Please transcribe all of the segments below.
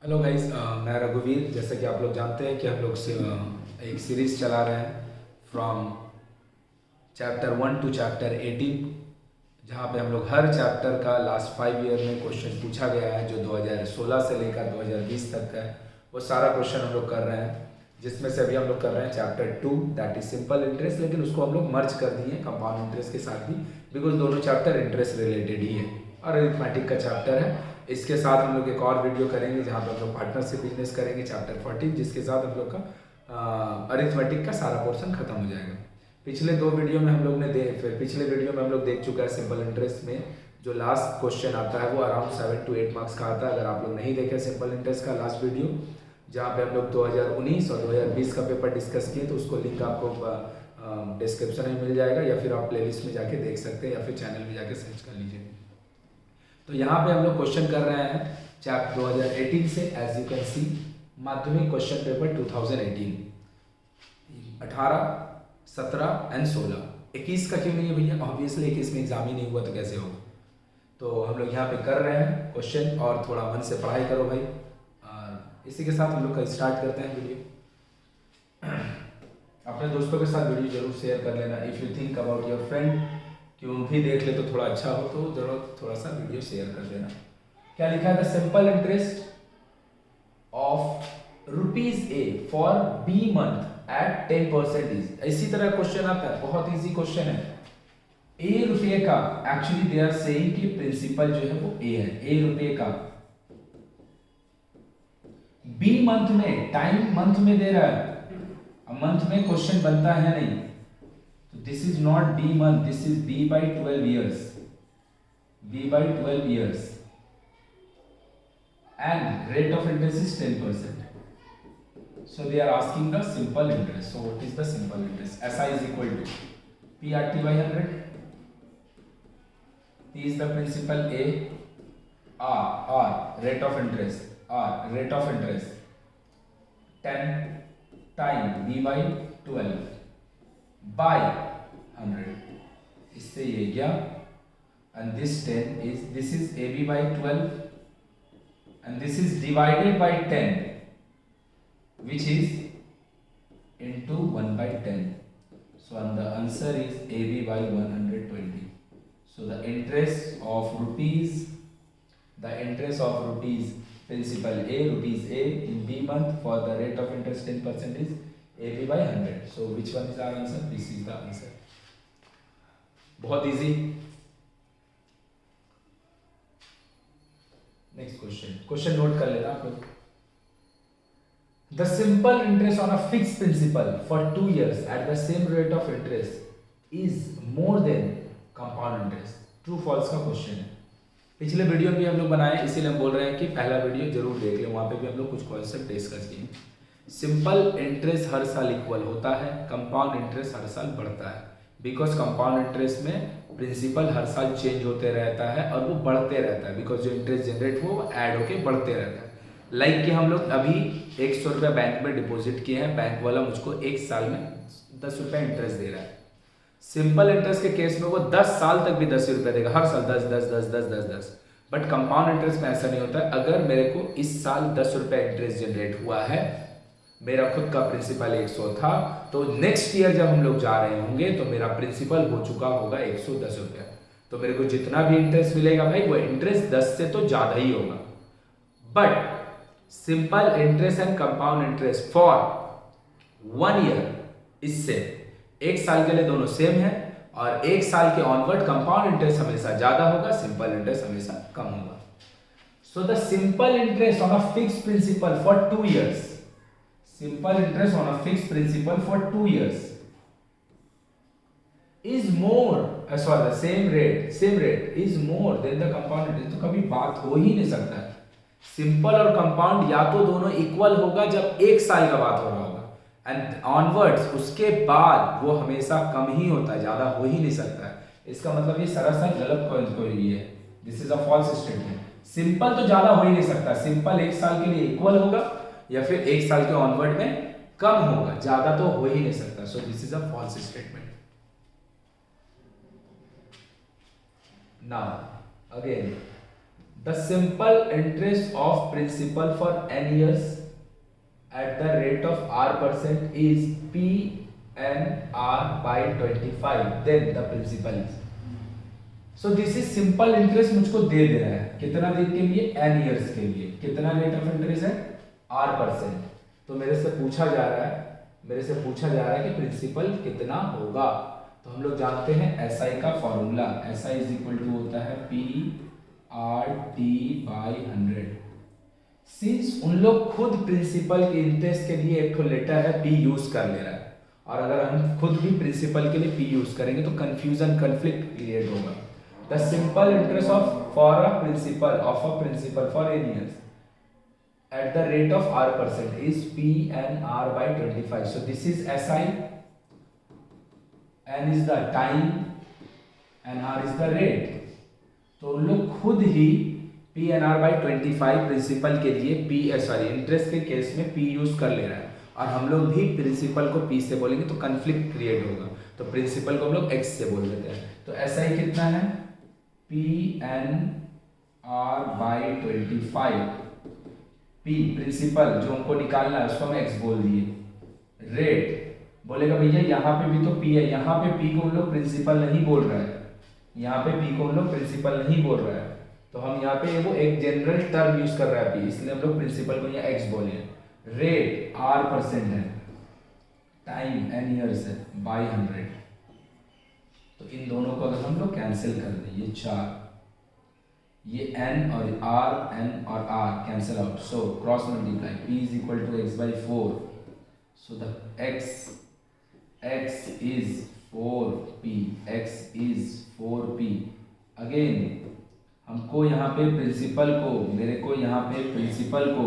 Hello guys, मैं रघुवीर। जैसा कि आप लोग जानते हैं कि हम लोग एक सीरीज़ चला रहे हैं फ्रॉम चैप्टर 1 टू चैप्टर 18, जहाँ पे हम लोग हर चैप्टर का लास्ट 5 ईयर में क्वेश्चन पूछा गया है जो 2016 से लेकर 2020 तक का है। वो सारा क्वेश्चन हम लोग कर रहे हैं, जिसमें से अभी हम लोग कर रहे हैं chapter 2, that is simple interest. लेकिन उसको हम लोग मर्ज कर दिए कंपाउंड इंटरेस्ट के साथ भी, बिकॉज दोनों चैप्टर इंटरेस्ट रिलेटेड ही है और अरिथमेटिक का चैप्टर है। इसके साथ हम लोग एक और वीडियो करेंगे जहाँ पर हम लोग पार्टनरशिप बिजनेस करेंगे चैप्टर 14, जिसके साथ हम लोग का अरिथमेटिक का सारा पोर्शन खत्म हो जाएगा। पिछले 2 वीडियो में हम लोग ने पिछले वीडियो में हम लोग देख चुका है सिंपल इंटरेस्ट में जो लास्ट क्वेश्चन आता है वो अराउंड 7 to 8 मार्क्स का आता है। अगर आप लोग नहीं देखे सिंपल इंटरेस्ट का लास्ट वीडियो जहाँ पे हम लोग 2019 और 2020 का पेपर डिस्कस किए, तो उसको लिंक आपको डिस्क्रिप्शन में मिल जाएगा, या फिर आप प्लेलिस्ट में जाके देख सकते हैं, या फिर चैनल में जाके सर्च कर लीजिए। तो यहाँ पे हम लोग क्वेश्चन कर रहे हैं चैप्टर 2018 से। एज यू कैन सी, माध्यमिक क्वेश्चन पेपर 2018, 18, 17 एंड 16। 21 का क्यों नहीं है भैया? ऑब्वियसली 21 में एग्जाम ही नहीं हुआ तो कैसे होगा। तो हम लोग यहाँ पे कर रहे हैं क्वेश्चन, और थोड़ा मन से पढ़ाई करो भाई। और इसी के साथ हम लोग का स्टार्ट करते हैं वीडियो। अपने दोस्तों के साथ वीडियो जरूर शेयर कर लेना। If you think about your friend क्यों भी देख ले तो थोड़ा अच्छा हो, तो जरूर थोड़ा सा वीडियो शेयर कर देना। क्या लिखा है? The simple interest of ₹A for B month at 10%। इसी तरह क्वेश्चन आता है, बहुत इजी क्वेश्चन है। ₹A का एक्चुअली दे आर सेइंग कि प्रिंसिपल जो है वो A है, ₹A का। B मंथ में, टाइम मंथ में दे रहा है, अब मंथ में क्वेश्चन बनता है नहीं, तो this is not B month, this is B by 12 years, B by 12 years, and rate of interest is 10%. So they are asking the simple interest. So what is the simple interest? SI is equal to PRT by 100. P is the principal A, R rate of interest, rate of interest 10 time B by 12 by 100. इससे ये गया, and this 10 is, this is AB by 12 and this is divided by 10, which is into 1 by 10. So and the answer is AB by 120. So the interest of rupees principal A, rupees A in B month for the rate of interest 10% is AB by 100. So which one is our answer? This is the answer. बहुत easy. Next question note कर लेना आप लोग। The simple interest on a fixed principal for 2 years at the same rate of interest is more than compound interest. True false का question है। पिछले video भी हम लोग बनाए, इसीलिए हम बोल रहे हैं कि पहला वीडियो जरूर देख लें, वहाँ पे भी हम लोग कुछ कॉन्सेप्ट डिस्कस किए। सिंपल इंटरेस्ट हर साल इक्वल होता है, कंपाउंड इंटरेस्ट हर साल बढ़ता है, बिकॉज कंपाउंड इंटरेस्ट में प्रिंसिपल हर साल चेंज होते रहता है और वो बढ़ते रहता है, बिकॉज जो इंटरेस्ट जनरेट हो वो ऐड होके बढ़ते रहता है। लाइक कि हम लोग अभी 100 रुपया बैंक में डिपॉजिट किए हैं, बैंक वाला मुझको 1 साल में 10 रुपया इंटरेस्ट दे रहा है। सिंपल इंटरेस्ट के केस में वो 10 साल तक भी 10 रुपया देगा, हर साल 10 10 10 10 10 10। बट कंपाउंड इंटरेस्ट में ऐसा नहीं होता है। अगर मेरे को इस साल 10 रुपया इंटरेस्ट जनरेट हुआ है, मेरा खुद का प्रिंसिपल 100 था, तो नेक्स्ट ईयर जब हम लोग जा रहे होंगे तो मेरा प्रिंसिपल हो चुका होगा 110 रुपया। तो मेरे को जितना भी इंटरेस्ट मिलेगा भाई, वो इंटरेस्ट 10 से तो ज्यादा ही होगा। But simple interest and compound interest for 1 year, इससे 1 साल के लिए दोनों सेम है, और 1 साल के ऑनवर्ड कंपाउंड इंटरेस्ट हमेशा ज्यादा होगा, सिंपल इंटरेस्ट हमेशा कम होगा। So the simple interest on a fixed principal for 2 years, simple interest on a fixed principal for 2 years is more, sorry, the same rate is more than the compound interest। तो कभी बात हो ही नहीं सकता है। सिंपल और compound या तो दोनों इक्वल होगा जब 1 साल का बात हो रहा होगा, एंड ऑनवर्ड्स उसके बाद वो हमेशा कम ही होता है, ज्यादा हो ही नहीं सकता है। इसका मतलब ये सरासर गलत कोई है, this is a false statement. Simple तो ज्यादा हो ही नहीं सकता, सिंपल 1 साल के लिए इक्वल होगा या फिर 1 साल के ऑनवर्ड में कम होगा, ज्यादा तो हो ही नहीं सकता। So this is a false statement. Now again the simple interest of principal for n years at the rate of r% is PNR by 25, then the principal is, so this is simple interest मुझको दे रहा है कितना दिन के लिए, n years के लिए, कितना रेट ऑफ इंटरेस्ट है r%, तो मेरे से पूछा जा रहा है कि प्रिंसिपल कितना होगा। तो हम लोग जानते हैं SI का formula, SI is equal to होता है PRT by 100। सिंस उन लोग खुद प्रिंसिपल के इंटरेस्ट के लिए एक तो लेटर है P यूज कर ले रहा है, और अगर हम खुद भी प्रिंसिपल के लिए P यूज करेंगे तो कंफ्यूजन कन्फ्लिक्ट क्रिएट होगा। The simple interest for a principal for n years at the rate of r% is PNR by 25, so this is SI, N is the time and R is the rate। तो उन लोग खुद ही PNR by 25 principal के लिए interest के case में P use कर ले रहा है, और हम लोग भी प्रिंसिपल को P से बोलेंगे तो कंफ्लिक्ट क्रिएट होगा, तो प्रिंसिपल को हम लोग X से बोल देते हैं। तो SI कितना है PNR by 25, P प्रिंसिपल जो हमको निकालना है उसको हम X बोल दिए। रेट बोलेगा भैया यहाँ पे भी तो P है, यहाँ पे P को हम लोग प्रिंसिपल नहीं बोल रहा है, यहाँ पे P को हम लोग प्रिंसिपल नहीं बोल रहा है, तो हम यहाँ पे वो एक जनरल टर्म यूज कर रहा है P, इसलिए हम लोग प्रिंसिपल को यहाँ X बोले। रेट r% है, टाइम n ईयर्स है बाई 100, तो इन दोनों को अगर हम लोग कैंसिल कर दें, ये 4, ये n और n और r cancel out, so cross multiply P is equal to x by 4, so the x is 4p, x is 4p। अगेन हमको यहाँ पे प्रिंसिपल को, मेरे को यहाँ पे प्रिंसिपल को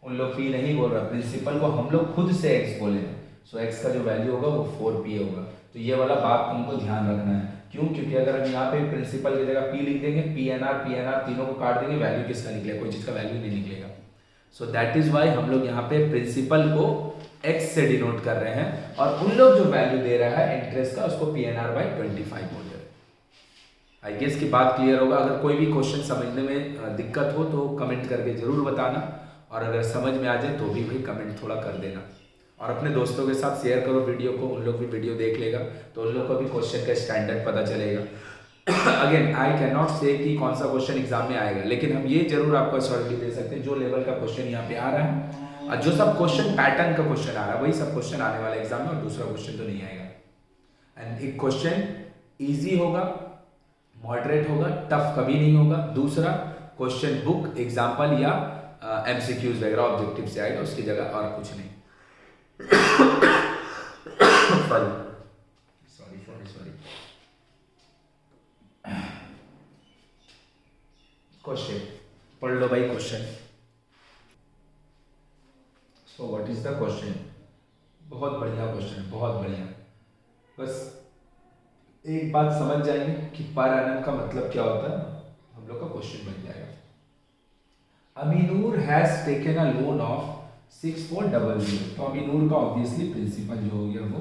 उन लोग P नहीं बोल रहा, प्रिंसिपल को हम लोग खुद से X बोले, सो X का जो वैल्यू होगा वो 4p होगा। तो ये वाला बात हमको ध्यान रखना है, क्यों? क्योंकि अगर हम यहाँ पे प्रिंसिपल की जगह P लिख देंगे, PNR तीनों को काट देंगे, वैल्यू किसका निकलेगा? कोई चीज़ का वैल्यू नहीं निकलेगा। सो दैट इज वाई हम लोग यहाँ पे प्रिंसिपल को X से डिनोट कर रहे हैं, और उन लोग जो वैल्यू दे रहा है इंटरेस्ट का उसको PNR by 25 बोल रहे हैं। आई गेस की बात क्लियर होगा। अगर कोई भी क्वेश्चन समझने में दिक्कत हो तो कमेंट करके जरूर बताना, और अगर समझ में आ जाए तो भी भाई कमेंट थोड़ा कर देना, और अपने दोस्तों के साथ शेयर करो वीडियो को, उन लोग भी वीडियो देख लेगा तो उन लोग को भी क्वेश्चन का स्टैंडर्ड पता चलेगा। अगेन आई कैन नॉट से कि कौन सा क्वेश्चन एग्जाम में आएगा, लेकिन हम ये जरूर आपको अश्योरिटी दे सकते हैं जो लेवल का क्वेश्चन यहाँ पे आ रहा है, और जो सब क्वेश्चन पैटर्न का क्वेश्चन आ रहा है वही सब क्वेश्चन आने वाला एग्जाम में, और दूसरा क्वेश्चन तो नहीं आएगा। एंड एक क्वेश्चन ईजी होगा, मॉडरेट होगा, टफ कभी नहीं होगा। दूसरा क्वेश्चन बुक एग्जाम्पल या MCQs वगैरह ऑब्जेक्टिव से आएगा, उसकी जगह और कुछ नहीं। सॉरी। क्वेश्चन पढ़ लो भाई question. So what is the question? बहुत बढ़िया क्वेश्चन है, बहुत बढ़िया। बस एक बात समझ जाएंगे कि पर एनम का मतलब क्या होता है, हम लोग का क्वेश्चन बन जाएगा। Aminur has taken a loan of 6400, तो अमीनूर का ऑब्वियसली प्रिंसिपल जो हो गया वो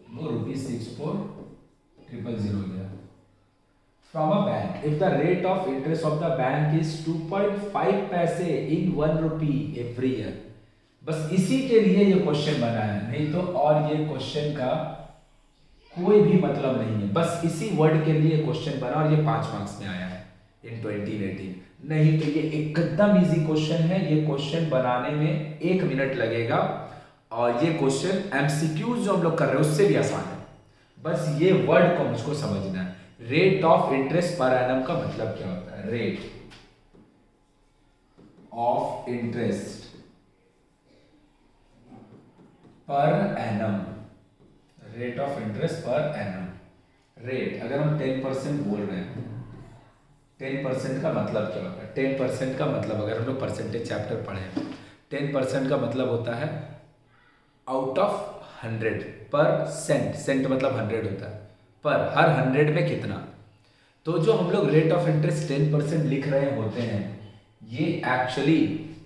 ₹64,000 हो गया from a bank. If the rate of interest of the bank is 2.5 पैसे इन 1 रुपी एवरी ईयर। बस इसी के लिए ये क्वेश्चन बना है, नहीं तो और ये क्वेश्चन का कोई भी मतलब नहीं है, बस इसी वर्ड के लिए क्वेश्चन बना और ये 5 मार्क्स में आया है इन 2018। नहीं तो ये एकदम इजी क्वेश्चन है, ये क्वेश्चन बनाने में 1 मिनट लगेगा, और ये क्वेश्चन MCQs जो हम लोग कर रहे हैं उससे भी आसान है। बस ये वर्ड को मुझको समझना है। Rate of interest per annum का मतलब क्या होता है? Rate of interest per annum, rate of interest per annum. Rate अगर हम 10% बोल रहे हैं, 10% का मतलब क्या होता है? 10% का मतलब, अगर हम लोग परसेंटेज चैप्टर पढ़े, 10% का मतलब होता है आउट ऑफ 100 पर सेंट। सेंट मतलब 100 होता है, पर हर 100 में कितना। तो जो हम लोग रेट ऑफ इंटरेस्ट 10% लिख रहे होते हैं, ये एक्चुअली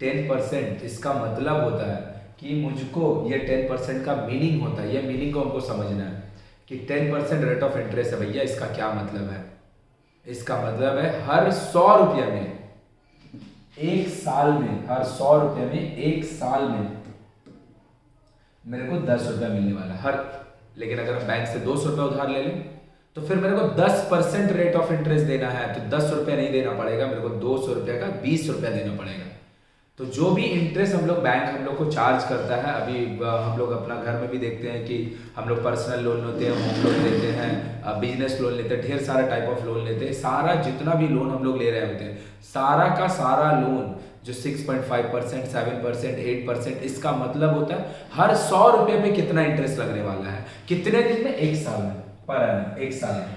10% इसका मतलब होता है कि मुझको ये 10% का मीनिंग होता है, ये मीनिंग को हमको समझना है कि 10% रेट ऑफ इंटरेस्ट है भैया, इसका क्या मतलब है। इसका मतलब है हर 100 रुपये में एक साल में, हर 100 रुपये में एक साल में मेरे को 10 रुपया मिलने वाला हर। लेकिन अगर हम बैंक से 200 रुपये उधार ले लें तो फिर मेरे को 10% रेट ऑफ इंटरेस्ट देना है, तो 10 रुपया नहीं देना पड़ेगा, मेरे को 200 रुपये का 20 रुपया देना पड़ेगा। तो जो भी इंटरेस्ट हम लोग बैंक हम लोग को चार्ज करता है, अभी हम लोग अपना घर में भी देखते हैं कि हम लोग पर्सनल लोन लेते हैं, होम लोन लेते हैं, बिजनेस लोन लेते हैं, ढेर सारा टाइप ऑफ लोन लेते हैं। सारा जितना भी लोन हम लोग ले रहे होते हैं, सारा का सारा लोन जो 6.5%, 7%, 8%, इसका मतलब होता है हर 100 रुपये पे कितना इंटरेस्ट लगने वाला है, कितने दिन में, एक साल में, पर एनम, एक साल में।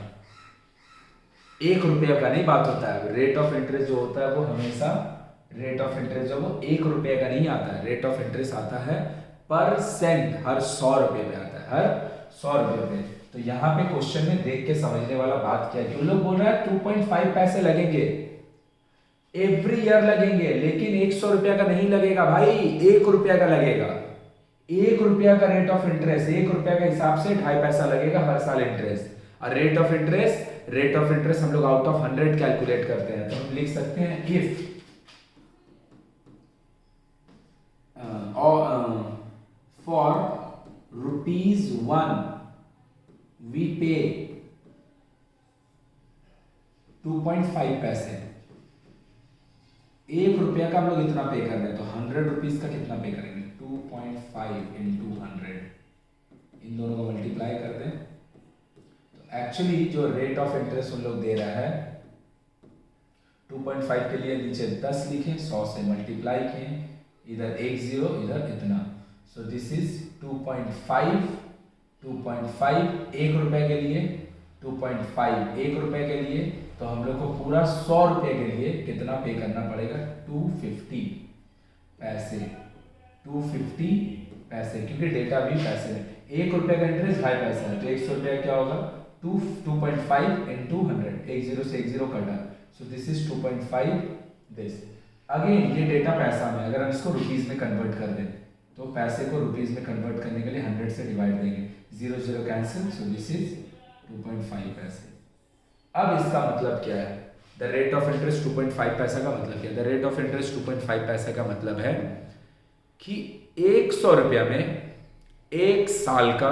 1 रुपये का नहीं बात होता है। रेट ऑफ इंटरेस्ट जो होता है वो हमेशा, रेट ऑफ इंटरेस्ट जो वो 1 रुपये का नहीं आता है, रेट ऑफ इंटरेस्ट आता है परसेंट, हर 100 रुपये पे आता है, हर 100 रुपये पे। तो यहाँ पे क्वेश्चन में देख के समझने वाला बात क्या है, जो लोग बोल रहे हैं 2.5 पैसे लगेंगे, एवरी ईयर लगेंगे, लेकिन 100 रुपया का नहीं लगेगा भाई, 1 रुपया का लगेगा। 1 रुपया का रेट ऑफ इंटरेस्ट, 1 रुपया का हिसाब से 2.5 पैसा लगेगा हर साल इंटरेस्ट। और rate of interest, rate of interest हम लोग आउट ऑफ 100 कैलकुलेट करते हैं, तो हम लिख सकते हैं इफ for ₹1 we pay 2.5 पैसे, 1 रुपया का हम लोग इतना पे कर रहे हैं, तो 100 रुपीज का कितना पे करेंगे, 2.5 इंटू 100, इन दोनों को मल्टीप्लाई कर दें। तो एक्चुअली जो रेट ऑफ इंटरेस्ट हम लोग दे रहा है 2.5 के लिए नीचे 10 लिखें, 100 से मल्टीप्लाई किए, इधर 1 0, इधर इतना, सो दिस इज 2.5, 1 रुपए के लिए 2.5, 1 रुपए के लिए, तो हम लोग को पूरा 100 रुपए के लिए कितना पे करना पड़ेगा, 250 पैसे, 250 पैसे, क्योंकि डेटा भी पैसे में, 1 रुपए का इंटरेस्ट 2.5 पैसा है, तो 100 रुपया क्या होगा, 2.5 इंटू 100, 1 0 से 1 0 कटा, सो दिस इज 2.5 दिस। अगेन ये डेटा पैसा में, अगर हम इसको रुपीज में कन्वर्ट कर दें तो पैसे को रुपीज में कन्वर्ट करने के लिए 100 से डिवाइड देंगे, 0 0 कैंसिल, सो दिस इज 2.5 पैसे। अब इसका मतलब क्या है, द रेट ऑफ इंटरेस्ट 2.5 पैसा का मतलब क्या है, द रेट ऑफ इंटरेस्ट 2.5 पैसे का मतलब है कि 100 रुपया में एक साल का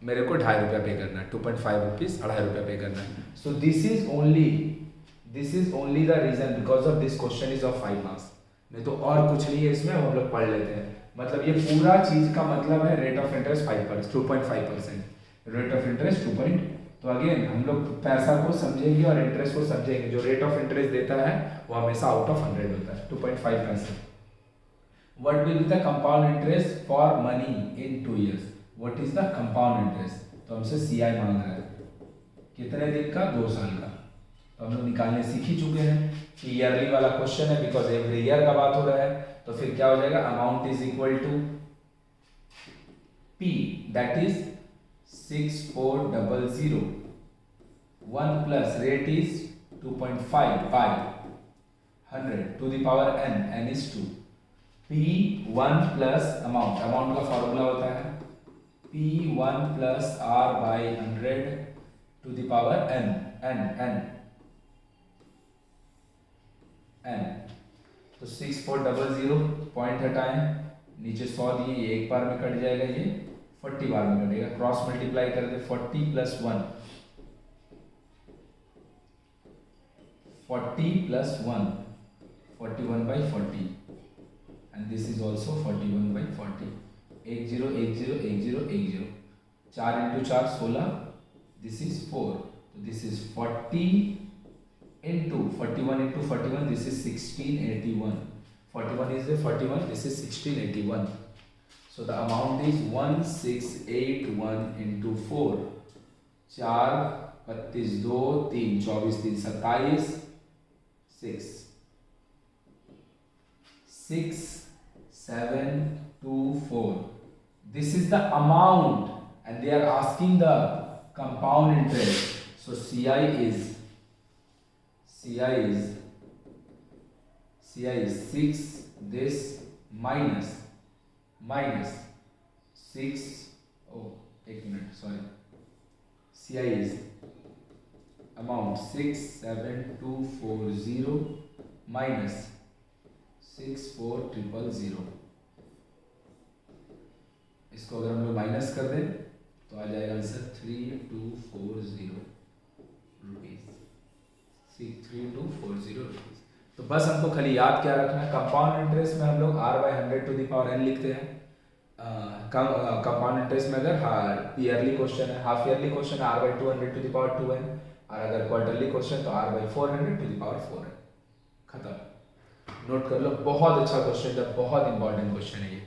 मेरे को 2.5 रुपया पे करना है, 2.5 रुपीज, 2.5 रुपया पे करना है। So this is only the reason, because of this question is of 5 marks, नहीं तो और कुछ नहीं है इसमें, हम लोग पढ़ लेते हैं। मतलब ये पूरा चीज का मतलब है rate of interest 2.5%, rate of interest 2. तो अगेन हम लोग पैसा को समझेंगे और इंटरेस्ट को समझेंगे, जो रेट ऑफ इंटरेस्ट देता है वो हमेशा आउट ऑफ 100 होता है, 2.5 पैसे। What will be the compound interest for money in 2 years, what is the compound interest, तो हमसे सीआई मांग रहा है, कितने दिन का, 2 साल का। तो हम लोग निकालने सीख ही चुके हैं कि ईयरली वाला क्वेश्चन है, बिकॉज एवरी ईयर का बात हो रहा है, तो फिर क्या हो जाएगा, amount is equal to P, that is 6400, 1 plus rate is 2.5 by 100 to the power n, n is 2, P1 plus amount, amount का फॉर्मूला होता है P1 plus R by 100 to the power n, n तो 6400 point हटाएं, नीचे 100 दिए, ये एक बार में कट जाएगा, ये 40 बार में कटेगा, क्रॉस मल्टीप्लाई कर दे, 40 plus 1, 40 plus 1, 41/40, and this is also 41/40, 1 0 1 0 1 0 1 0, 4 into 4 16, this is 4, तो this is 40 into 41 into 41, this is 1681, 41 is the 41, this is 1681, so the amount is 1681 into 4, 4 25 2 3 24 3 27, 6 6 7 2 4, this is the amount, and they are asking the compound interest, so CI is 6, this minus 6, oh एक minute, sorry, CI is amount 67240 minus 64000, इसको अगर हम लोग minus कर दें तो आ जाएगा answer 3240 rupees, 3240 rupees. तो बस हमको खाली याद क्या रखना है, कंपाउंड इंटरेस्ट में हम लोग r/100 लिखते हैं। कंपाउंड इंटरेस्ट में अगर ईयरली क्वेश्चन है, हाफ ईयरली क्वेश्चन है r/200 और अगर क्वार्टरली क्वेश्चन तो r/400 है। खत्म, नोट कर लो, बहुत अच्छा क्वेश्चन है, बहुत इंपॉर्टेंट क्वेश्चन है ये।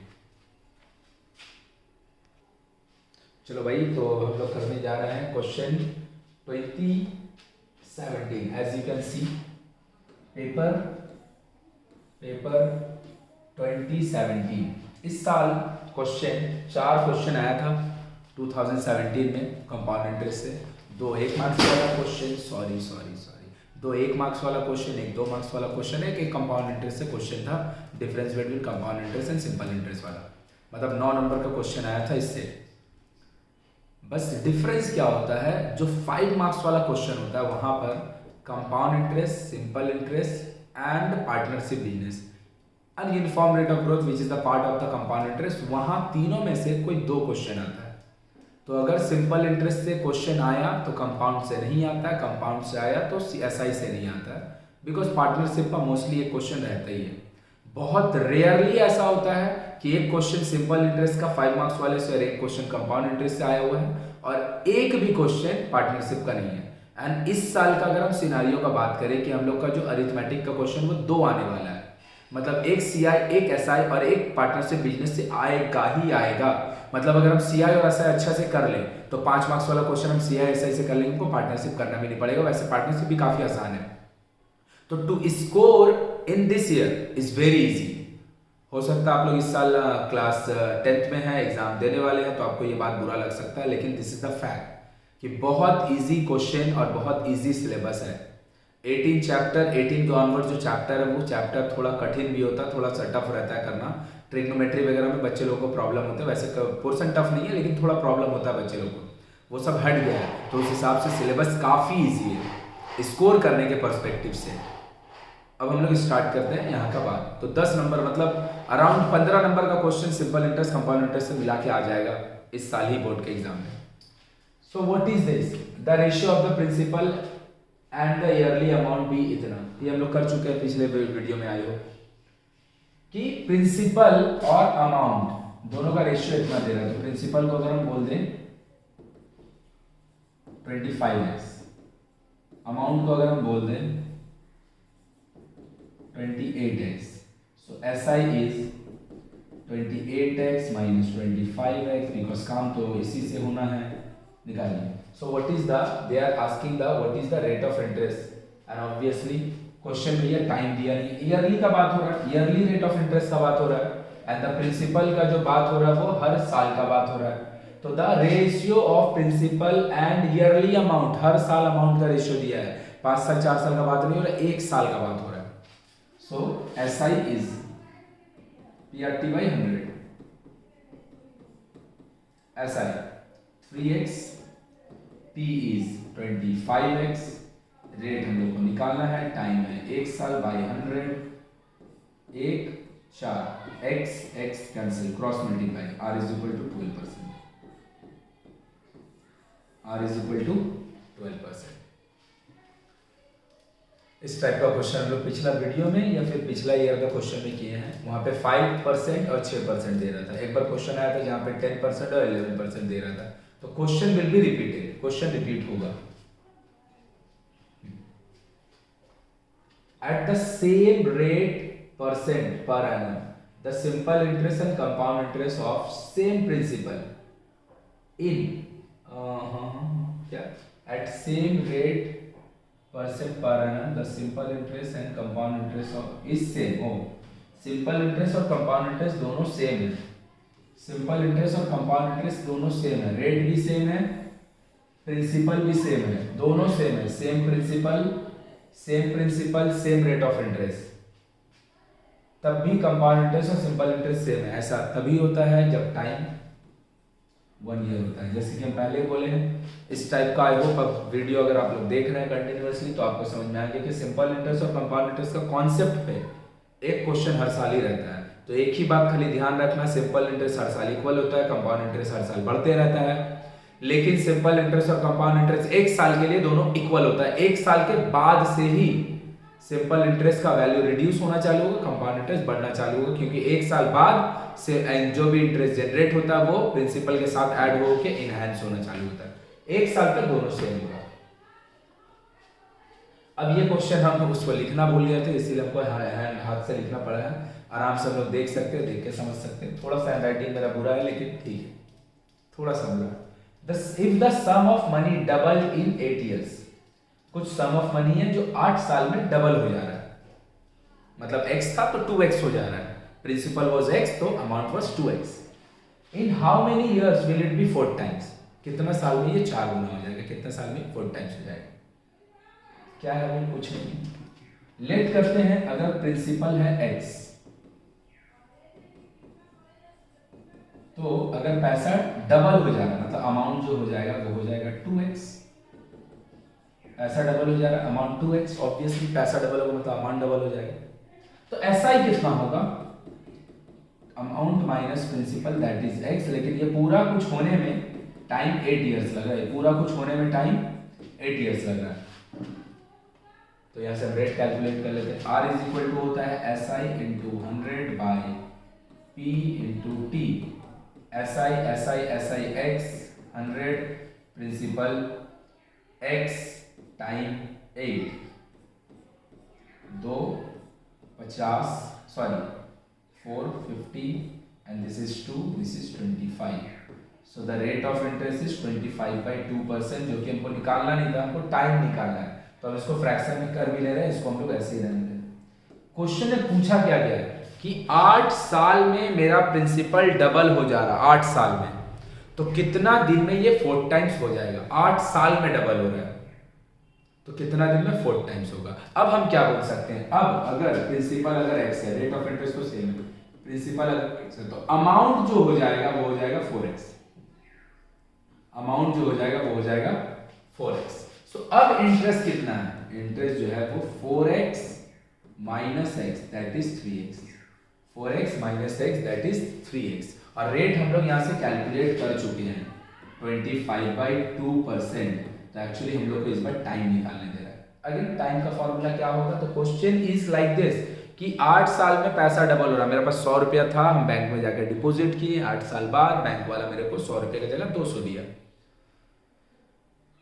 चलो भाई, तो हम लोग करने जा रहे हैं question 2017। As you can see paper 2017, इस साल क्वेश्चन 4 क्वेश्चन आया था 2017 में कंपाउंड इंटरेस्ट से। 2 1 मार्क्स वाला क्वेश्चन, सॉरी 2 1 मार्क्स वाला क्वेश्चन, 1 2 मार्क्स वाला क्वेश्चन है। एक कंपाउंड इंटरेस्ट से क्वेश्चन था, difference between compound interest and simple interest वाला, मतलब 9 नंबर का क्वेश्चन आया था इससे। बस डिफरेंस क्या होता है, जो 5 मार्क्स वाला क्वेश्चन होता है वहां पर compound interest, simple interest and partnership business and uniform rate of growth which is the part of the compound interest, वहां तीनों में से कोई 2 क्वेश्चन आता है। तो अगर सिंपल इंटरेस्ट से क्वेश्चन आया तो कंपाउंड से नहीं आता है, कंपाउंड से आया तो एसआई से नहीं आता है, बिकॉज पार्टनरशिप का मोस्टली एक क्वेश्चन रहता ही है। बहुत रेयरली ऐसा होता है कि एक क्वेश्चन सिंपल इंटरेस्ट का 5 मार्क्स वाले से और एक क्वेश्चन कंपाउंड इंटरेस्ट से आया हुआ है और एक भी क्वेश्चन पार्टनरशिप का नहीं है। एंड इस साल का अगर हम सिनारियो का बात करें कि हम लोग का जो अरिथमेटिक का क्वेश्चन वो 2 आने वाला है, मतलब एक सीआई, एक एसआई और एक पार्टनरशिप बिजनेस से आएगा ही आएगा। मतलब अगर हम सीआई और एसआई अच्छा से कर ले तो 5 मार्क्स वाला क्वेश्चन हम सीआई एसआई से कर लेंगे, उनको पार्टनरशिप करना भी नहीं पड़ेगा। वैसे पार्टनरशिप भी काफी आसान है। तो to score in this year is very easy. हो सकता है आप लोग इस साल क्लास 10th में है, एग्जाम देने वाले हैं, तो आपको ये बात बुरा लग सकता है, लेकिन दिस इज द फैक्ट कि बहुत इजी क्वेश्चन और बहुत इजी सिलेबस है। 18 चैप्टर, 18 के ऑनवर्ड जो चैप्टर है वो चैप्टर थोड़ा कठिन भी होता है, थोड़ा सा टफ रहता है करना। ट्रिग्नोमेट्री वगैरह में बच्चे लोगों को प्रॉब्लम होता है, वैसे पोर्शन टफ नहीं है लेकिन थोड़ा प्रॉब्लम होता है बच्चे लोगों को, वो सब हट गया है। तो उस हिसाब से सिलेबस काफ़ी ईजी है स्कोर करने के पर्सपेक्टिव से। अब हम लोग स्टार्ट करते हैं यहाँ का बात। तो 10 नंबर मतलब अराउंड 15 नंबर का question simple interest compound interest से मिला के आ जाएगा इस साल ही बोर्ड के एग्जाम में। So what is this, the ratio of the principal and the yearly amount भी इतना, ये हम लोग कर चुके हैं पिछले वीडियो में आए हो कि प्रिंसिपल और अमाउंट दोनों का रेशियो इतना दे रहा है। तो प्रिंसिपल को अगर हम बोल दें 25x, अमाउंट को अगर हम बोल दें 28x, so SI is 28x minus 25x, because काम तो इसी से होना है, निकालिए। So what is the, they are asking the what is the rate of interest, and obviously question में ये टाइम दिया नहीं, ईयरली का बात हो रहा है, ईयरली रेट ऑफ इंटरेस्ट का बात हो रहा है, एंड द प्रिंसिपल का जो बात हो रहा है वो हर साल का बात हो रहा है। तो the ratio of principal and yearly amount, हर साल अमाउंट का रेशियो दिया है, 5 साल 4 साल का बात नहीं हो रहा है, 1 साल का बात हो रहा है। So SI is PRT by 100, SI 3x, P is 25x, rate हम लोग को निकालना है, टाइम है 1 साल by 100, 1 4 x cancel, cross multiply, R is equal to 12%, R is equal to 12%। इस टाइप का क्वेश्चन हम लोग पिछला वीडियो में या फिर पिछला ईयर का क्वेश्चन में किए हैं, वहां पे 5% और 6% दे रहा था। एक बार क्वेश्चन आया था जहां पे 10% और 11% दे रहा था। तो question will be repeated, question repeat होगा। At the same rate percent per annum, the simple interest and compound interest of same principal in at same rate percent per annum, the simple interest and compound interest of is same। simple interest और compound interest दोनों same है, simple interest और compound interest दोनों same है, rate भी same है, principal भी same है, दोनों सेम है, same principal same rate of interest, तब भी कंपाउंड इंटरेस्ट और सिंपल इंटरेस्ट सेम है। ऐसा तभी होता है जब टाइम 1 ईयर होता है। जैसे कि हम पहले बोले हैं, इस टाइप का आई होप अब वीडियो अगर आप लोग देख रहे हैं कंटिन्यूअसली तो आपको समझ में आ गया कि सिंपल इंटरेस्ट और कंपाउंड इंटरेस्ट का कॉन्सेप्ट पे एक क्वेश्चन हर साल ही रहता है। तो एक ही बात खाली ध्यान रखना, सिंपल इंटरेस्ट हर साल इक्वल होता है, कंपाउंड इंटरेस्ट हर साल बढ़ते रहता है। लेकिन सिंपल इंटरेस्ट और कंपाउंड इंटरेस्ट एक साल के लिए दोनों इक्वल होता है। एक साल के बाद से ही सिंपल इंटरेस्ट का वैल्यू रिड्यूस होना चालू होगा, कंपाउंड इंटरेस्ट बढ़ना चालू होगा, क्योंकि एक साल बाद से जो भी इंटरेस्ट जनरेट होता है वो प्रिंसिपल के साथ ऐड होकर इनहैंस होना चालू होता है। एक साल तक दोनों सेम होगा। अब ये क्वेश्चन हम उसको लिखना भूल गए थे, इसीलिए हमको हाथ से लिखना पड़ा है। आराम से हम लोग देख सकते हैं, देख के समझ सकते हैं। थोड़ा सा हैंडराइटिंग मेरा बुरा है लेकिन ठीक है, थोड़ा सा बुरा है। If the sum of money double in 8 years, कुछ सम ऑफ मनी है जो 8 साल में डबल हो जा रहा है। मतलब x था तो 2x हो जा रहा है, प्रिंसिपल वाज x तो amount was 2x। In how many years will it be 4 times, कितना साल में ये 4 गुना हो जाएगा, कितना साल में 4 times हो जाएगा। क्या है वो, कुछ नहीं। लेट करते हैं अगर प्रिंसिपल है x, तो अगर पैसा डबल हो जाएगा मतलब अमाउंट जो हो जाएगा वो हो जाएगा 2x। पैसा डबल हो जाएगा, अमाउंट 2x, ऑब्वियसली पैसा डबल होगा मतलब अमाउंट डबल हो जाएगा। तो ऐसा ही कितना होगा, amount minus principal that is x। लेकिन ये पूरा कुछ होने में टाइम 8 years लग रहा है, पूरा कुछ होने में टाइम 8 years लग रहा है। तो यहाँ से हम रेट कैलकुलेट कर लेते हैं। r इज इक्वल टू होता है SI into 100 by P into T. SI x 100 principal x time 8, 250 sorry 450 and this is 2, this is 25। So the rate of interest is 25/2%, जो कि हमको निकालना नहीं था, हमको टाइम निकालना है। तो हम इसको फ्रैक्शन में कर भी ले रहे हैं, इसको हम लोग ऐसे ही रहने दें। क्वेश्चन ने पूछा क्या गया है कि 8 साल में मेरा प्रिंसिपल डबल हो जा रहा, 8 साल में, तो कितना दिन में ये 4 times हो जाएगा। 8 साल में डबल हो रहा है तो कितना दिन में 4 times होगा। अब हम क्या बोल सकते हैं, अब अगर प्रिंसिपल अगर x है, रेट ऑफ इंटरेस्ट तो सेम है, प्रिंसिपल अगर x है, तो अमाउंट जो हो जाएगा वो हो जाएगा 4x। अमाउंट जो हो जाएगा वो हो जाएगा 4x। सो अब इंटरेस्ट कितना है, इंटरेस्ट जो है वो 4x minus x that is 3x। 4x minus x that is 3x। और रेट हम लोग यहाँ से कैलकुलेट कर चुके हैं 25/2%। तो एक्चुअली हम लोग को इस बार टाइम निकालने दे रहा है। अगेन टाइम का फॉर्मूला क्या होगा, तो क्वेश्चन इज लाइक दिस कि 8 साल में पैसा डबल हो रहा है। मेरे पास 100 रुपया था, हम बैंक में जाकर डिपॉजिट किए, 8 साल बाद बैंक वाला मेरे को 100 रुपये की जगह 200 दिया।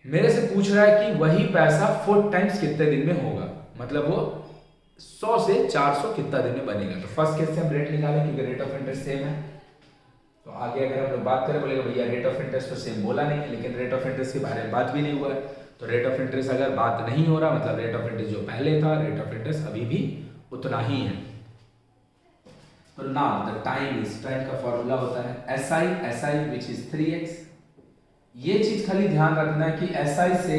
मेरे से पूछ रहा है कि वही पैसा 4 times कितने दिन में होगा, मतलब वो 100 से 400 कितना दिन में बनेगा। तो फर्स्ट केस से हम रेट निकालें क्योंकि रेट ऑफ इंटरेस्ट सेम है। तो आगे अगर हम लोग बात करें, बोलेगा भैया रेट ऑफ इंटरेस्ट तो सेम बोला नहीं है, लेकिन रेट ऑफ इंटरेस्ट के बारे में बात भी नहीं हुआ है। तो रेट ऑफ इंटरेस्ट अगर बात नहीं हो रहा, मतलब रेट ऑफ इंटरेस्ट जो पहले था, रेट ऑफ इंटरेस्ट अभी भी उतना ही है। तो now the time is, time का फॉर्मूला होता है SI विच इज 3x। ये चीज खाली ध्यान रखना है कि SI से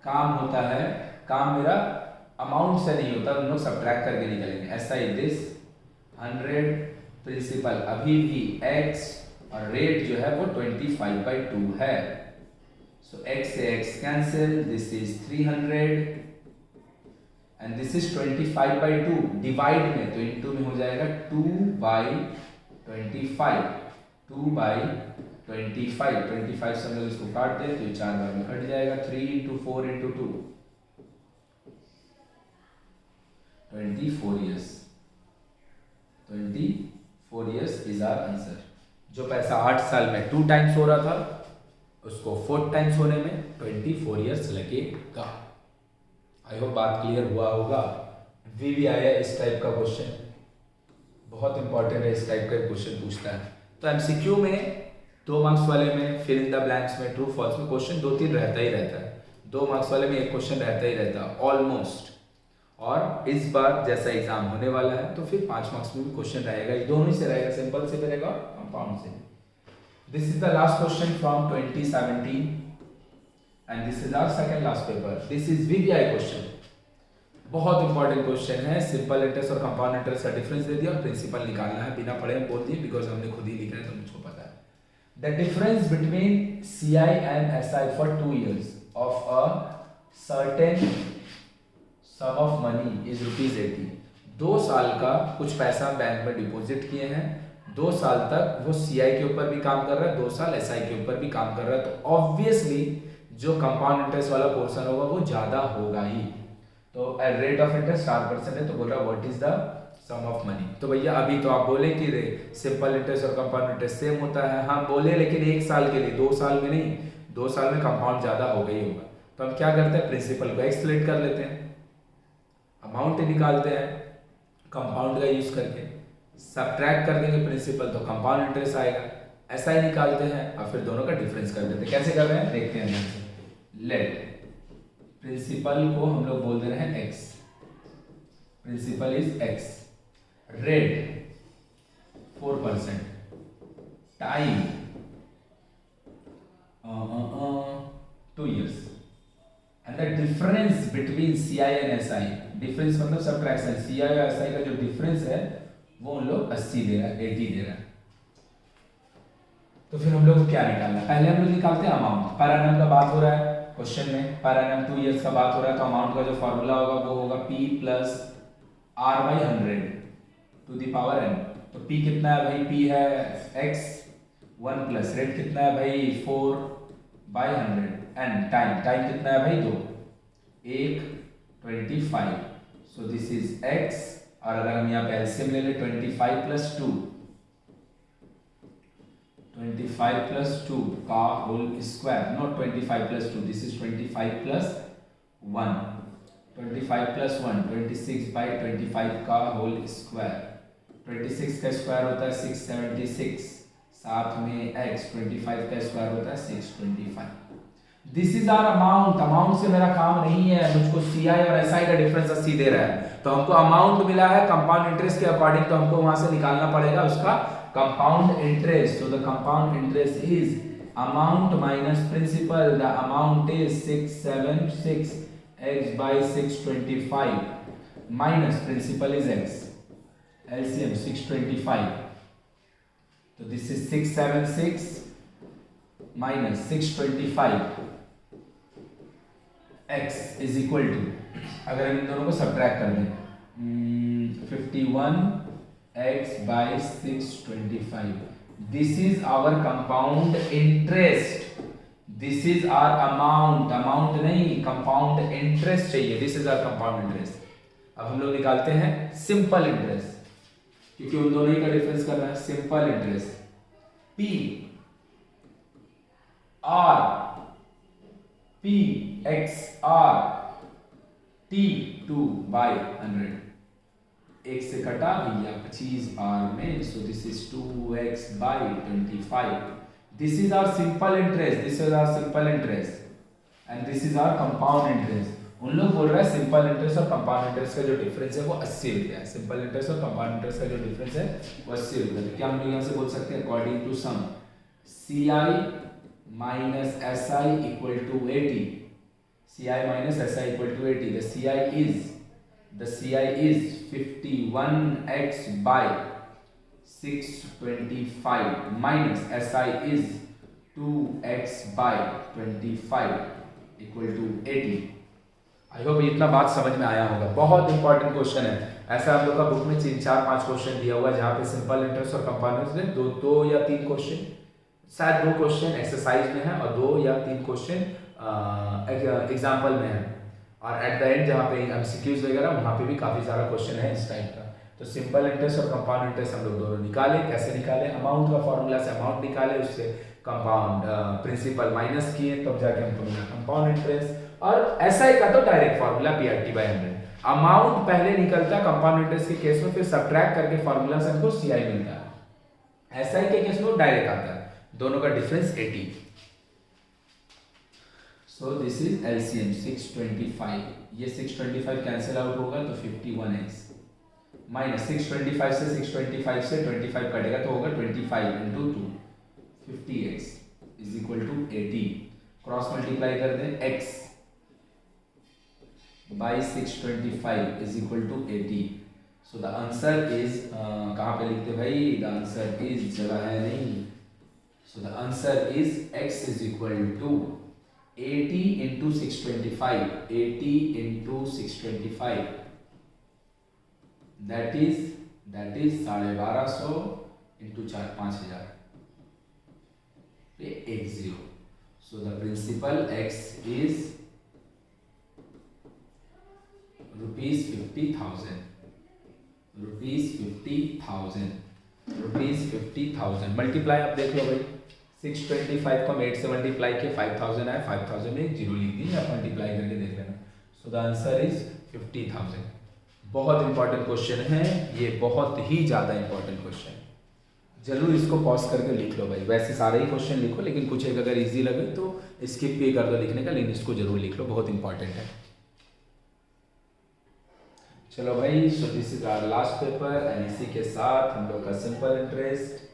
काम होता है, काम मेरा अमाउंट से नहीं होता, हम लोग सब्ट्रैक्ट करके निकलेंगे। SI दिस 100 प्रिंसिपल अभी भी x और रेट जो है वो 25/2 है। सो x से x cancel, this is 300 and this is 25/2 divide में, तो इनटू में हो जाएगा 2/25। 2/25 से हम लोग इसको काट दें तो ये 4 बार में कट जाएगा। 3 × 4 × 2 24 years। 24 years is our answer. जो पैसा 8 साल में 2 times हो रहा था, उसको 4 times होने में 24 years लगेगा। आई होप बात क्लियर हुआ होगा। भी आया इस टाइप का क्वेश्चन, बहुत इंपॉर्टेंट है, इस टाइप का क्वेश्चन पूछता है। तो एमसीक्यू में 2 मार्क्स वाले में फिल इन द ब्लैंक्स में ट्रू फॉल्स में क्वेश्चन 2-3 रहता ही रहता है। 2 मार्क्स वाले में एक क्वेश्चन रहता ही रहता है ऑलमोस्ट। और इस बार जैसा एग्जाम होने वाला है तो फिर 5 मार्क्स में भी क्वेश्चन रहेगा, ये दोनों ही से रहेगा, सिंपल से भी रहेगा और कंपाउंड से। This is the last question from 2017 and this is our second last paper. This is VBI question, बहुत इंपॉर्टेंट क्वेश्चन है। सिंपल इंटरेस्ट और कंपाउंड इंटरेस्ट का डिफरेंस दे दिया और प्रिंसिपल निकालना है, बिना पढ़े बोल दिए, बिकॉज हमने खुद ही लिखा है तो मुझको पता है। The difference between CI and SI for 2 years of a certain some of money is ₹80। 2 साल का कुछ पैसा बैंक में डिपॉजिट किए हैं, 2 साल तक वो CI के ऊपर भी काम कर रहा है, 2 साल SI के ऊपर भी काम कर रहा है, तो ऑब्वियसली जो कंपाउंड इंटरेस्ट वाला पोर्शन होगा वो ज़्यादा होगा ही। तो रेट ऑफ इंटरेस्ट 4% है, तो बोल रहा what is the sum of money. तो भैया अभी तो आप बोले कि सिंपल इंटरेस्ट और कंपाउंड इंटरेस्ट सेम होता है, हाँ बोले, लेकिन 1 साल के लिए, 2 साल में नहीं, 2 साल में कंपाउंड ज़्यादा होगा ही होगा। तो हम क्या करते हैं, प्रिंसिपल को एक्सप्लेट कर लेते हैं, अमाउंट निकालते हैं कंपाउंड का यूज करके, सब्ट्रैक्ट कर देंगे प्रिंसिपल तो कंपाउंड इंटरेस्ट आएगा, ऐसा ही निकालते हैं और फिर दोनों का डिफरेंस कर देते हैं। कैसे कर रहे हैं देखते हैं। लेट प्रिंसिपल को हम लोग बोल दे रहे हैं x, principal is x, rate 4%, time 2 years, and the difference between CI and SI, difference मतलब सब्ट्रैक्शन, CI और SI का जो डिफरेंस है वो हम लोग 80 दे रहा है, 80 दे रहा है। तो फिर हम लोग को क्या निकालना है, पहले हम लोग निकालते हैं अमाउंट। पर एनम का बात हो रहा है क्वेश्चन में, पर एनम 2 years का बात हो रहा है, तो अमाउंट का जो फॉर्मूला होगा वो होगा P plus R/100 to the power n। तो P कितना है भाई, P है x, 1 प्लस रेट कितना है भाई 4/100, एंड टाइम कितना है भाई 2, 1/25। सो दिस इज x, और अगर हम यहाँ पे एलसीएम ले ले 25 प्लस 2, 25 प्लस 2 का whole square, not 25 plus 2, this is 25 plus 1, 25 plus 1 26/25 का होल स्क्वायर, 26 का स्क्वायर होता है 676, साथ में x, 25 का स्क्वायर होता है 625। This is our amount. Amount से मेरा काम नहीं है, मुझको CI और SI का डिफरेंस 80 दे रहा है, तो हमको अमाउंट मिला है कंपाउंड इंटरेस्ट के अकॉर्डिंग, तो हमको वहां से निकालना पड़ेगा उसका compound interest. So the compound interest is amount minus principal. The amount is 676 x by 625 minus principal is x. LCM 625. So this is 676 minus 625 x is equal to, अगर हम इन दोनों को सब्ट्रैक्ट कर दें 51 x by 625. This is our compound interest. This is our amount. Amount नहीं, compound interest चाहिए. This is our compound interest. अब हम लोग निकालते हैं simple interest, क्योंकि उन दोनों ही का डिफरेंस करना है। simple interest P R P x R T 2/100, एक से कटा भैया 25 R में, so this is 2x by 25. This is our simple interest, this is our simple interest and this is our compound interest. उन लोग बोल रहे हैं सिंपल इंटरेस्ट और कंपाउंड इंटरेस्ट का जो डिफरेंस है वो 80 रुपया है। सिंपल इंटरेस्ट और कंपाउंड इंटरेस्ट का जो डिफरेंस है वो 80 रुपया है। क्या हम लोग यहाँ से बोल सकते हैं according to sum CI minus SI equal to 80, CI minus SI equal to 80, the CI is 51x by 625 minus SI is 2x by 25 equal to 80। I hope इतना बात समझ में आया होगा। बहुत इंपॉर्टेंट क्वेश्चन है, ऐसा आप लोग का बुक में 3 4 5 क्वेश्चन दिया हुआ है, जहाँ पे सिंपल इंटरेस्ट और कंपाउंड इंटरेस्ट दो या तीन क्वेश्चन, शायद 2 क्वेश्चन एक्सरसाइज में है और 2 या 3 क्वेश्चन एग्जाम्पल में है, और एट द एंड जहाँ पे MCQs वगैरह वहाँ पे भी काफ़ी सारा क्वेश्चन है इस टाइप का। तो सिंपल इंटरेस्ट और कंपाउंड इंटरेस्ट हम लोग दोनों निकाले। कैसे निकाले, अमाउंट का फॉर्मूला से अमाउंट निकाले, उससे कंपाउंड प्रिंसिपल माइनस किए, तब जाके हमको मिला कंपाउंड इंटरेस्ट। और SI का तो डायरेक्ट फॉर्मूला PRT/100, अमाउंट पहले निकलता कंपाउंड इंटरेस्ट के केस में, फिर सब्ट्रैक्ट करके फॉर्मूला से हमको CI मिलता है। SI के केस में डायरेक्ट आता है, दोनों का difference 80। So this is LCM 625, ये 625 कैंसिल आउट होगा तो 51x माइनस 625 से 625 से 25 कटेगा तो होगा 25 into 2, 50x is equal to 80। Cross multiply कर दें, x by 625 is equal to 80। So the answer is, कहाँ पे लिखते भाई, द आंसर इज, जगह है नहीं, So the answer is x is equal to 80 into 625. 80 into 625. That is 1250 into 5000. 80. So the principal x is rupees 50,000. Rupees 50,000 multiply आप देख लो भाई, 625 को हम 8 से मल्टीप्लाई किए 5000 आया, 5000 में एक जीरो लिख दी, आप मल्टीप्लाई करके देख लेना। सो द आंसर इज 50,000। बहुत इंपॉर्टेंट क्वेश्चन है ये, बहुत ही ज़्यादा इंपॉर्टेंट क्वेश्चन है, जरूर इसको पॉज करके लिख लो भाई। वैसे सारे ही क्वेश्चन लिखो, लेकिन कुछ एक अगर इजी लगे तो स्किप भी कर दो लिखने का, लेकिन इसको जरूर लिख लो, बहुत इंपॉर्टेंट है। चलो भाई, so this is our last paper and इसी के साथ हम लोग का simple interest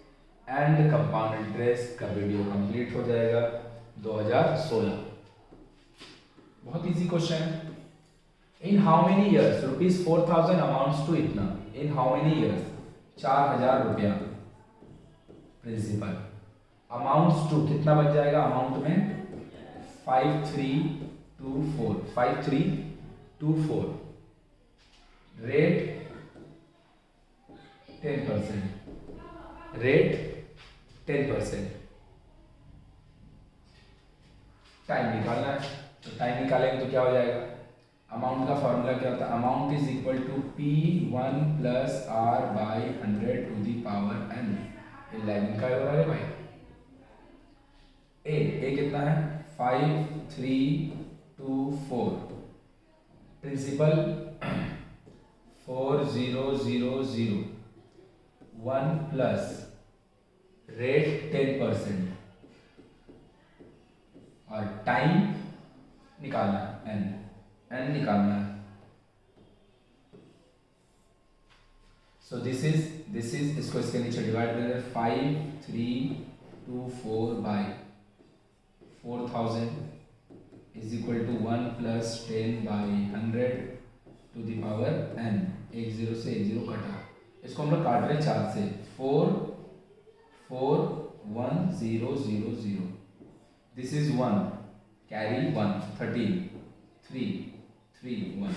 and compound interest का वीडियो कंप्लीट हो जाएगा 2016। बहुत इजी क्वेश्चन है। In how many years rupees 4000 amounts to इतना, इन हाउ मेनी ईयर्स 4000 रुपया प्रिंसिपल, अमाउंट्स टू कितना बच जाएगा अमाउंट में 5324, 5324, रेट 10%, रेट 10%। टाइम निकालना है, तो टाइम निकालेंगे तो क्या हो जाएगा, अमाउंट का फॉर्मूला क्या होता है, amount is equal to P1 plus R by 100 to the power n। 11 का हो रहा है भाई। ए कितना है 5324, प्रिंसिपल 4000, 1 प्लस रेट 10% और टाइम निकालना है, n निकालना है। सो दिस इज इसको इसके नीचे डिवाइड करें, 5324 by 4000 is equal to 1 plus 10 by 100 to the power n। एक जीरो से एक जीरो कटा, इसको हम लोग काट रहे हैं 4 से, 4 4 1 0 0 0, दिस इज 1 कैरी 1 13 3 3 1।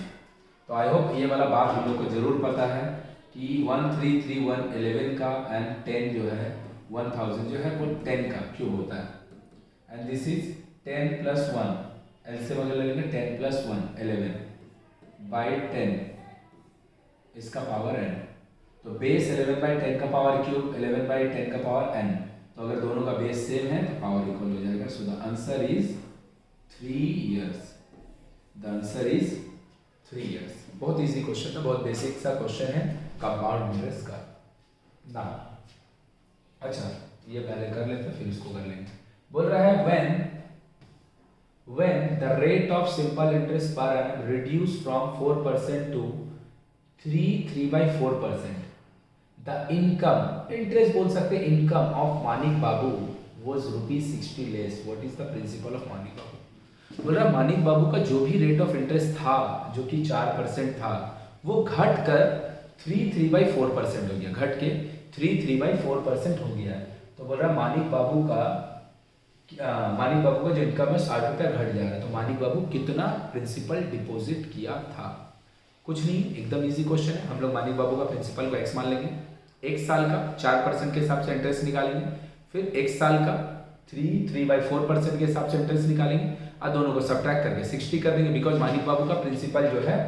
तो आई होप ये वाला बात हम लोग को जरूर पता है कि 1331 11 का एंड 10 जो है 1000 जो है वो 10 का क्यूब होता है, and this is 10 plus 1, L से वगैरह लेंगे 10 प्लस 1 11 बाई 10 इसका पावर n। तो बेस 11 बाई 10 का पावर क्यूब 11 बाई 10 का पावर n, तो अगर दोनों का बेस सेम है तो पावर इक्वल हो जाएगा। सो the answer is 3 years, the answer is 3 years. बहुत इजी क्वेश्चन है, बहुत बेसिक सा क्वेश्चन है कंपाउंड इंटरेस्ट का ना। अच्छा ये पहले कर लेते फिर इसको कर लेंगे। बोल रहा है when the rate of simple interest per annum reduced from 4% to 3/4%, the income, interest बोल सकते हैं, income of Manik Babu was ₹60 less. What is the principle of Manik बाबू? बोल रहा मानिक बाबू का जो भी रेट ऑफ इंटरेस्ट था जो कि 4% था वो घट कर 3/4% हो गया, घट के 3/4% हो गया है। तो बोल रहा मानिक बाबू का जो इनकम है 60 रुपया घट जा रहा है, तो मानिक बाबू कितना प्रिंसिपल डिपॉजिट किया था। कुछ नहीं, एकदम इजी क्वेश्चन है। हम लोग मानिक बाबू का प्रिंसिपल को x मान लेंगे, एक साल का 4% के हिसाब से इंटरेस्ट निकालेंगे, फिर एक साल का 3/4% के हिसाब से इंटरेस्ट निकालेंगे और दोनों को सब्ट्रैक्ट करके 60 कर देंगे, बिकॉज मानिक बाबू का प्रिंसिपल जो है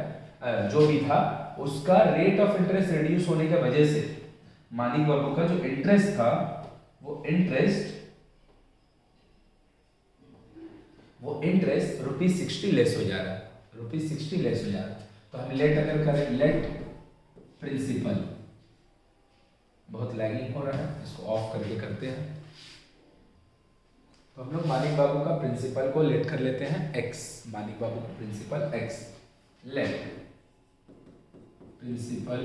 जो भी था उसका रेट ऑफ इंटरेस्ट रिड्यूस होने की वजह से मानिक बाबू का जो इंटरेस्ट था वो इंटरेस्ट ₹60 लेस हो जा रहा है, ₹60 लेस हो जा रहा है। तो हम लेट अगर करें, लेट प्रिंसिपल, बहुत लैगिंग हो रहा है, इसको ऑफ करके करते हैं। तो हम लोग मानिक बाबू का प्रिंसिपल को लेट कर लेते हैं x, मानिक बाबू का principal x, let principal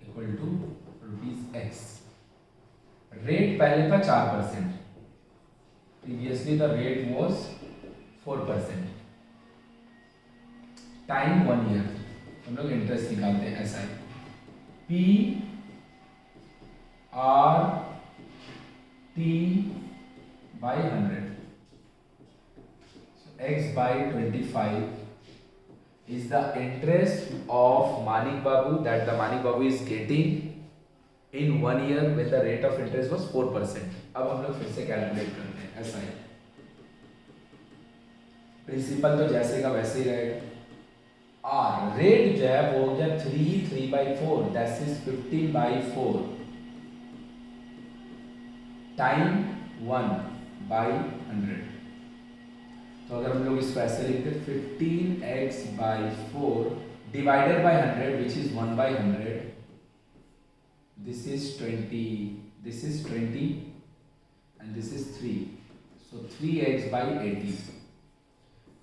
equal to ₹x। Rate पहले था 4%, previously the rate was 4%, time 1 year. हम लोग इंटरेस्ट निकालते हैं SI, P R T by 100, x by 25 is the interest of Manik Babu that the Manik Babu is getting in 1 year when the rate of interest was 4%. अब हम लोग फिर से calculate करते हैं ऐसा ही, प्रिंसिपल तो जैसे का वैसे ही रहेगा। और रेट जो है वो हो गया 3/4 दैट इज 15/4 टाइम 1/100। तो अगर हम लोग इसको ऐसे लिखते 15x/4 divided by 100 which is 1/100, this is 20 and this is 3, so 3x/80।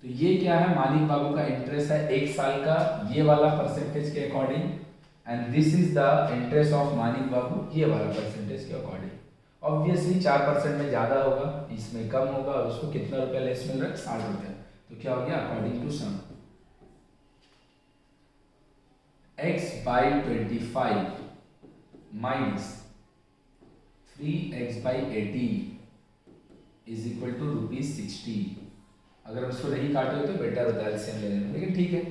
तो ये क्या है, मालिक बाबू का इंटरेस्ट है 1 साल का ये वाला परसेंटेज के according, and this is the interest of मालिक बाबू ये वाला परसेंटेज के अकॉर्डिंग। ऑब्वियसली 4% में ज़्यादा होगा, इसमें कम होगा, और उसको कितना रुपया लेस मिल रहा है, 60 रुपया। तो क्या हो गया, according to sum x/25 minus 3x/80 is equal to ₹60। अगर हम इसको नहीं काटे तो बेटर होता है एलसीएम ले लेना, लेकिन ठीक है।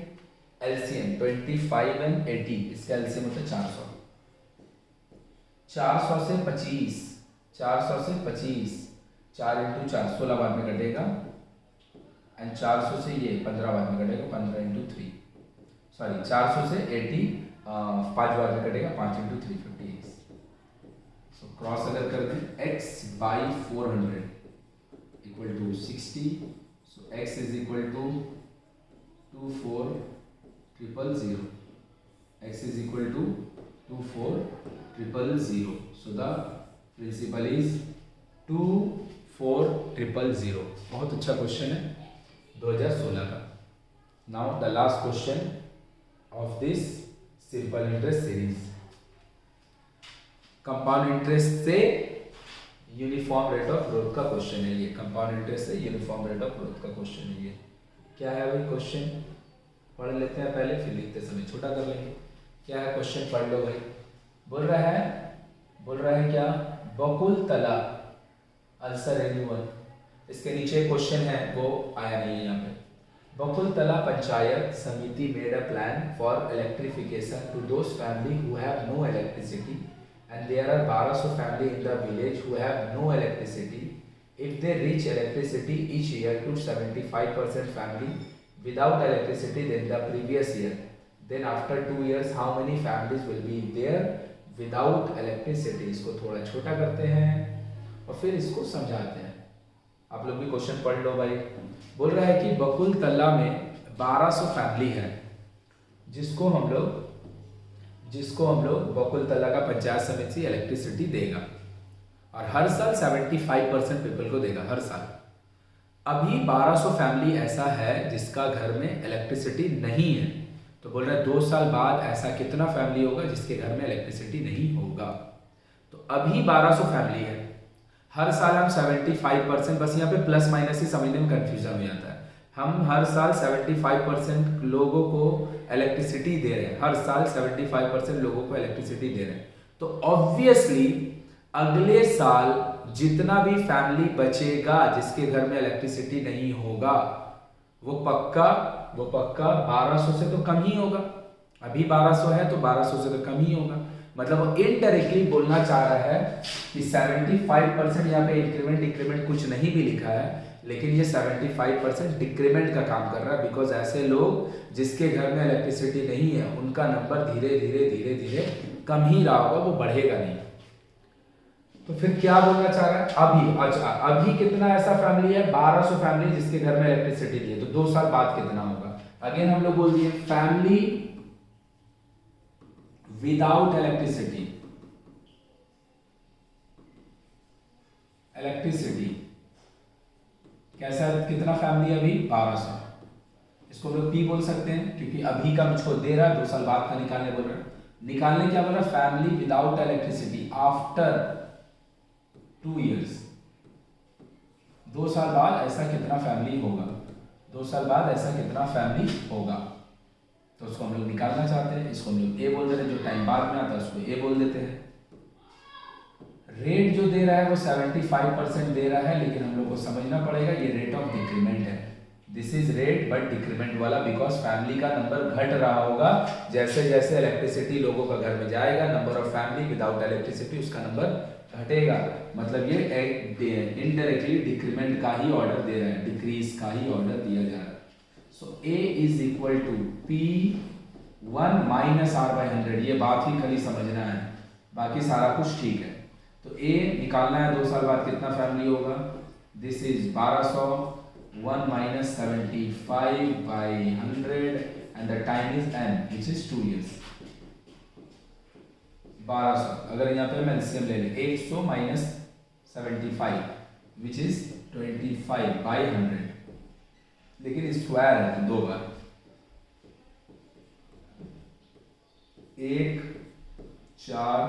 एलसीएम 25 एंड 80, इसका एलसीएम होता है 400। 400 से 25, 4 इंटू 4 16 बाद में कटेगा, एंड 400 से ये 15 बाद में कटेगा, 15 इंटू 3, सॉरी 400 से 80 5 बाद में कटेगा, 5 इंटू 3 50। सो क्रॉस अगर कर दें x/400 equal to 60, so x is equal to 24,000, x is equal to 24,000, so the principal is 24,000। बहुत अच्छा क्वेश्चन है 2016 का। Now the last question of this simple interest series, compound interest से uniform rate of growth का question है ये। Compound interest से uniform rate of growth का क्वेश्चन है ये। क्या है भाई क्वेश्चन, पढ़ लेते हैं पहले, फिर लिखते समय छोटा कर लेंगे। क्या है क्वेश्चन, पढ़ लो भाई। बोल रहा है क्या, बकुल तला आंसर एनीवन। इसके नीचे क्वेश्चन है वो आया नहीं है यहाँ पे। बकुल तला panchayat samiti made a plan for electrification to those family who have no electricity and there are 1200 family in the village who have no electricity. If they reach electricity each year to 75% family without electricity than the previous year, then after 2 years how many families will be there without electricity? इसको थोड़ा छोटा करते हैं और फिर इसको समझाते हैं। आप लोग भी क्वेश्चन पढ़ लो भाई। बोल रहा है कि बकुल तल्ला में 1200 फैमिली है जिसको हम लोग बकुल तल्ला का पंचायत समिति इलेक्ट्रिसिटी देगा, और हर साल 75% पीपल को देगा हर साल। अभी 1200 फैमिली ऐसा है जिसका घर में इलेक्ट्रिसिटी नहीं है, तो बोल रहा है 2 साल बाद ऐसा कितना फैमिली होगा जिसके घर में इलेक्ट्रिसिटी नहीं होगा। तो अभी 1200 फैमिली है, हर साल हम 75%, बस यहाँ पे प्लस माइनस ही समझने में कंफ्यूजन हो जाता है। हम हर साल 75% लोगों को इलेक्ट्रिसिटी दे रहे हैं, हर साल 75% लोगों को इलेक्ट्रिसिटी दे रहे हैं। तो ऑब्वियसली अगले साल जितना भी फैमिली बचेगा जिसके घर में इलेक्ट्रिसिटी नहीं होगा वो पक्का 1200 से तो कम ही होगा। अभी 1200 है तो 1200 से तो कम ही होगा। मतलब वो इनडायरेक्टली बोलना चाह रहा है कि 75%, यहाँ पे इंक्रीमेंट कुछ नहीं भी लिखा है, लेकिन ये 75% डिक्रीमेंट का काम कर रहा है, बिकॉज ऐसे लोग जिसके घर में इलेक्ट्रिसिटी नहीं है उनका नंबर धीरे धीरे कम ही रहा होगा, वो बढ़ेगा नहीं। तो फिर क्या बोलना चाह रहा है, अभी कितना ऐसा फैमिली है, 1200 फैमिली जिसके घर में इलेक्ट्रिसिटी नहीं है, तो 2 साल बाद कितना होगा। अगेन हम लोग बोल दिए फैमिली विदाउट इलेक्ट्रिसिटी कैसा, कितना फैमिली अभी 1200, इसको हम लोग पी बोल सकते हैं क्योंकि अभी का मुझको दे रहा है, 2 साल बाद का निकालने बोल रहा है। निकालने क्या बोल रहा है, family without electricity after 2 years, 2 साल बाद ऐसा कितना फैमिली होगा, 2 साल बाद ऐसा कितना फैमिली होगा। तो उसको हम लोग निकालना चाहते हैं, इसको हम लोग ए बोल दे रहे हैं, जो टाइम बाद में आता है उसको ए बोल देते हैं। रेट जो दे रहा है वो 75% दे रहा है, लेकिन हम लोग को समझना पड़ेगा ये रेट ऑफ डिक्रीमेंट है। This is rate but decrement वाला, बिकॉज फैमिली का नंबर घट रहा होगा जैसे जैसे इलेक्ट्रिसिटी लोगों का घर में जाएगा, number of family without electricity उसका नंबर घटेगा। मतलब ये इनडायरेक्टली डिक्रीमेंट का ही ऑर्डर दे रहा है, डिक्रीज का ही ऑर्डर दिया जा रहा है। So A is equal to P1 minus R/100, ये बात ही खाली समझना है, बाकी सारा कुछ ठीक है। तो A निकालना है 2 साल बाद कितना फैमिली होगा, this is 1200, 1 minus 75/100 and the time is n which is 2 years। 1200, अगर यहाँ पे हम एलसीएम ले लें 100 माइनस 75 विच इज 25/100, लेकिन स्क्वायर है 2 बार, 1 4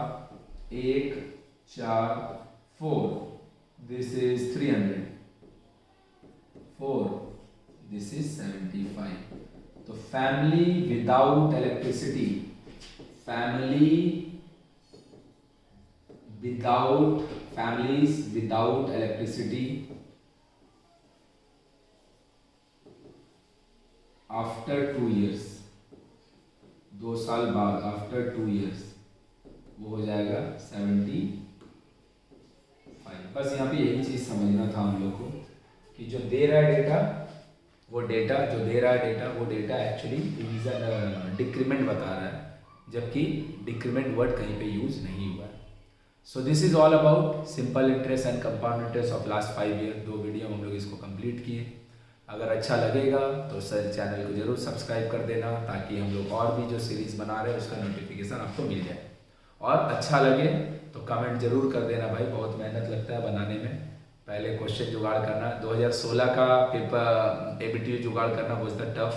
1 4 4, this is 300, 4, this is 75। तो family without electricity, families without electricity after 2 years, 2 साल बाद, आफ्टर 2 years वो हो जाएगा 75। बस यहाँ पे यही चीज़ समझना था हम लोग को कि जो दे रहा है डेटा वो डेटा एक्चुअली डिवीजन डिक्रीमेंट बता रहा है, जबकि डिक्रीमेंट वर्ड कहीं पे यूज नहीं हुआ है। So this is all about simple interest and compound interest of last 5 year. 2 video हम लोग इसको कंप्लीट किए। अगर अच्छा लगेगा तो सर चैनल को जरूर सब्सक्राइब कर देना, ताकि हम लोग और भी जो सीरीज़ बना रहे हैं उसका नोटिफिकेशन आपको मिल जाए। और अच्छा लगे तो कमेंट जरूर कर देना भाई, बहुत मेहनत लगता है बनाने में। पहले क्वेश्चन जुगाड़ करना, 2016 का पेपर एबीटीयू जुगाड़ करना वाज द टफ,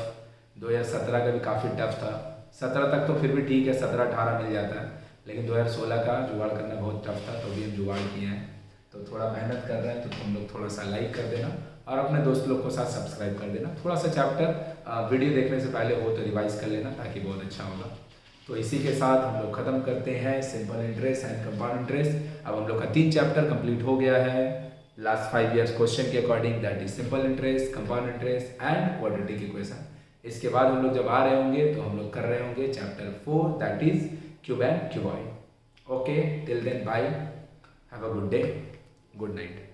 2017 का भी काफ़ी टफ था। 17 तक तो फिर भी ठीक है, 17-18 मिल जाता है, लेकिन 2016 का जुगाड़ करना बहुत टफ था, तो भी हम जुगाड़ किए हैं। तो थोड़ा मेहनत कर रहे हैं तो तुम लोग थोड़ा सा लाइक कर देना और अपने दोस्त लोग को साथ सब्सक्राइब कर देना। थोड़ा सा चैप्टर वीडियो देखने से पहले हो तो रिवाइज कर लेना, ताकि बहुत अच्छा होगा। तो इसी के साथ हम लोग ख़त्म करते हैं simple interest and compound interest. अब हम लोग का 3 चैप्टर कंप्लीट हो गया है लास्ट 5 ईयर्स क्वेश्चन के according, that is simple interest, compound interest and quadratic equation. इसके बाद हम लोग जब आ रहे होंगे तो हम लोग कर रहे होंगे chapter 4, that is cube and cuboid. Okay, till then bye, have a good day, good night.